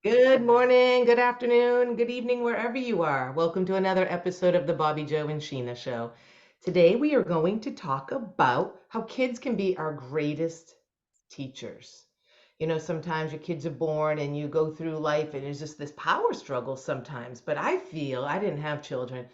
Good morning, good afternoon, good evening, wherever you are. Welcome to another episode of the Bobbi Jo and Sheena Show. Today, we are going to talk about how kids can be our greatest teachers. Sometimes your kids are born and you go through life and there's just this power struggle sometimes. But I feel, I didn't have children,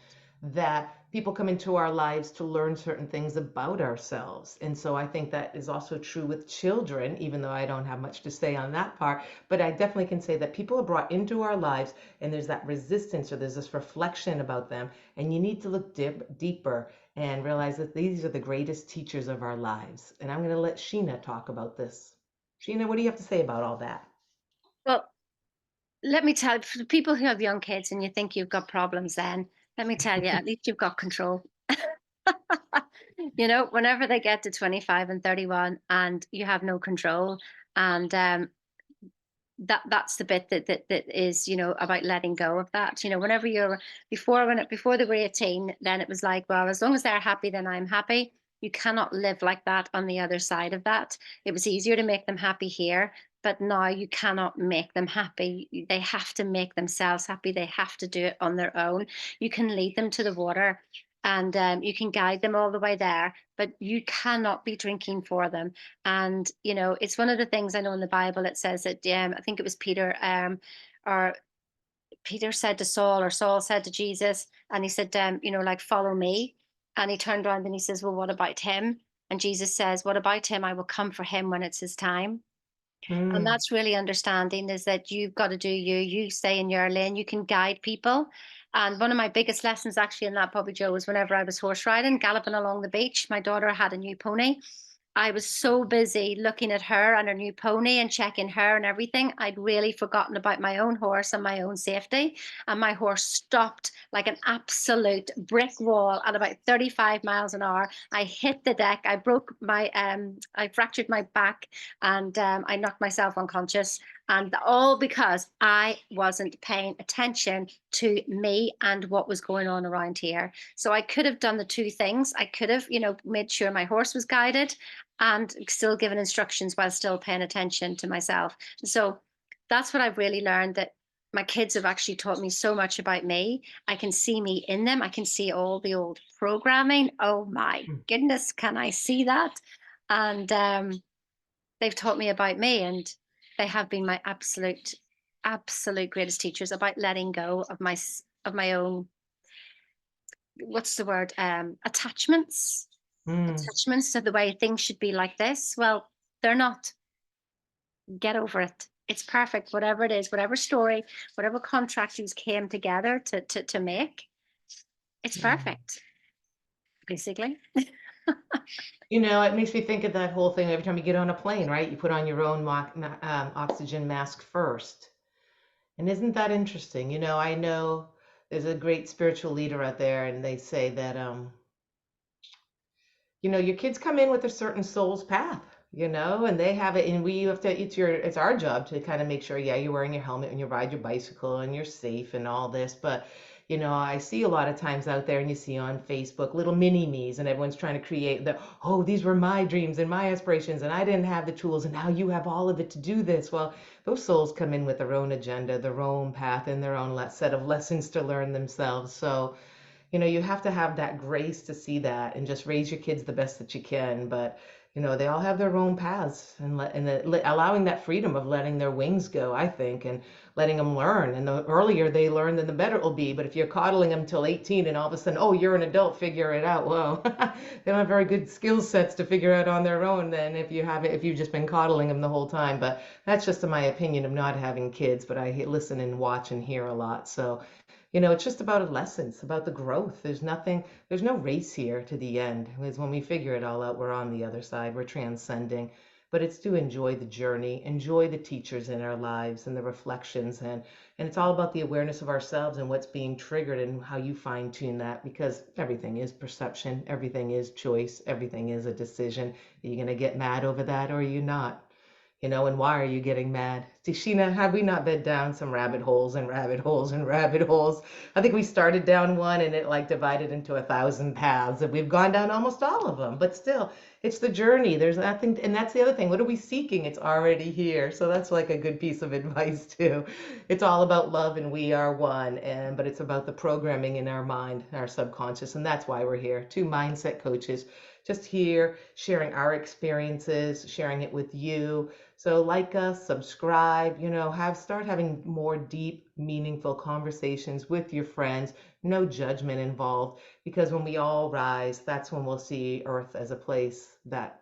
that people come into our lives to learn certain things about ourselves. And so I think that is also true with children, even though I don't have much to say on that part. But I definitely can say that people are brought into our lives and there's that resistance or there's this reflection about them. And you need to look deeper and realize that these are the greatest teachers of our lives. And I'm going to let Sheena talk about this. Sheena, what do you have to say about all that? Well, let me tell you, for the people who have young kids and you think you've got problems, then let me tell you, at least you've got control. Whenever they get to 25 and 31 and you have no control, and that's the bit that is, about letting go of that. Whenever you're before they were 18, then it was like, well, as long as they're happy, then I'm happy. You cannot live like that on the other side of that. It was easier to make them happy here, but now you cannot make them happy. They have to make themselves happy. They have to do it on their own. You can lead them to the water and you can guide them all the way there, but you cannot be drinking for them. And it's one of the things I know in the Bible. It says that I think it was Peter, or Peter said to Saul, or Saul said to Jesus, and he said, like, follow me. And he turned around and he says, well, what about him? And Jesus says, what about him? I will come for him when it's his time. And Mm. that's really understanding, is that you've got to do you stay in your lane, you can guide people. And one of my biggest lessons actually in that, Bobby Joe, was whenever I was horse riding, galloping along the beach. My daughter had a new pony. I was so busy looking at her and her new pony and checking her and everything. I'd really forgotten about my own horse and my own safety. And my horse stopped like an absolute brick wall at about 35 miles an hour. I hit the deck. I fractured my back, and I knocked myself unconscious. And all because I wasn't paying attention to me and what was going on around here. So I could have done the two things. I could have, made sure my horse was guided and still given instructions while still paying attention to myself. So that's what I've really learned, that my kids have actually taught me so much about me. I can see me in them. I can see all the old programming. Oh my goodness, can I see that? And they've taught me about me, and they have been my absolute greatest teachers about letting go of my own, what's the word, Mm. attachments to the way things should be like this. Well, they're not. Get over it. It's perfect, whatever it is, whatever story, whatever contract you came together to make. It's Yeah. perfect, basically. It makes me think of that whole thing every time you get on a plane, right? You put on your own oxygen mask first. And isn't that interesting? I know there's a great spiritual leader out there, and they say that, your kids come in with a certain soul's path, and they have it, and we have to, it's our job to kind of make sure, yeah, you're wearing your helmet when you ride your bicycle and you're safe and all this. But, I see a lot of times out there and you see on Facebook little mini me's and everyone's trying to create oh, these were my dreams and my aspirations and I didn't have the tools and now you have all of it to do this. Well, those souls come in with their own agenda, their own path, and their own set of lessons to learn themselves. So, you have to have that grace to see that and just raise your kids the best that you can. But, they all have their own paths, and allowing that freedom of letting their wings go, I think, and letting them learn. And the earlier they learn, then the better it will be. But if you're coddling them till 18 and all of a sudden, oh, you're an adult, figure it out. Well, they don't have very good skill sets to figure out on their own then if you've just been coddling them the whole time. But that's just my opinion of not having kids, but I listen and watch and hear a lot. So, it's just about a lesson. It's about the growth. There's no race here to the end. Because when we figure it all out, we're on the other side. We're transcending. But it's to enjoy the journey, enjoy the teachers in our lives and the reflections. And it's all about the awareness of ourselves and what's being triggered and how you fine tune that, because everything is perception, everything is choice, everything is a decision. Are you going to get mad over that or are you not? And why are you getting mad? See, Sheena, have we not been down some rabbit holes and rabbit holes and rabbit holes? I think we started down one and it like divided into 1,000 paths, and we've gone down almost all of them. But still, it's the journey. There's nothing, and that's the other thing. What are we seeking? It's already here. So that's like a good piece of advice too. It's all about love and we are one, and but it's about the programming in our mind, our subconscious, and that's why we're here. Two mindset coaches just here sharing our experiences, sharing it with you. So like us, subscribe, start having more deep, meaningful conversations with your friends, no judgment involved, because when we all rise, that's when we'll see Earth as a place that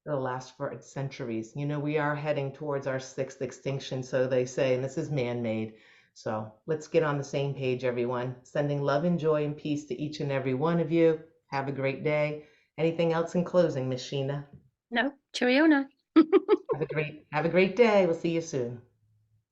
it'll last for centuries. We are heading towards our sixth extinction, so they say, and this is man-made. So let's get on the same page, everyone. Sending love and joy and peace to each and every one of you. Have a great day. Anything else in closing, Miss Sheena? No, cheerio now. Have a great day. We'll see you soon.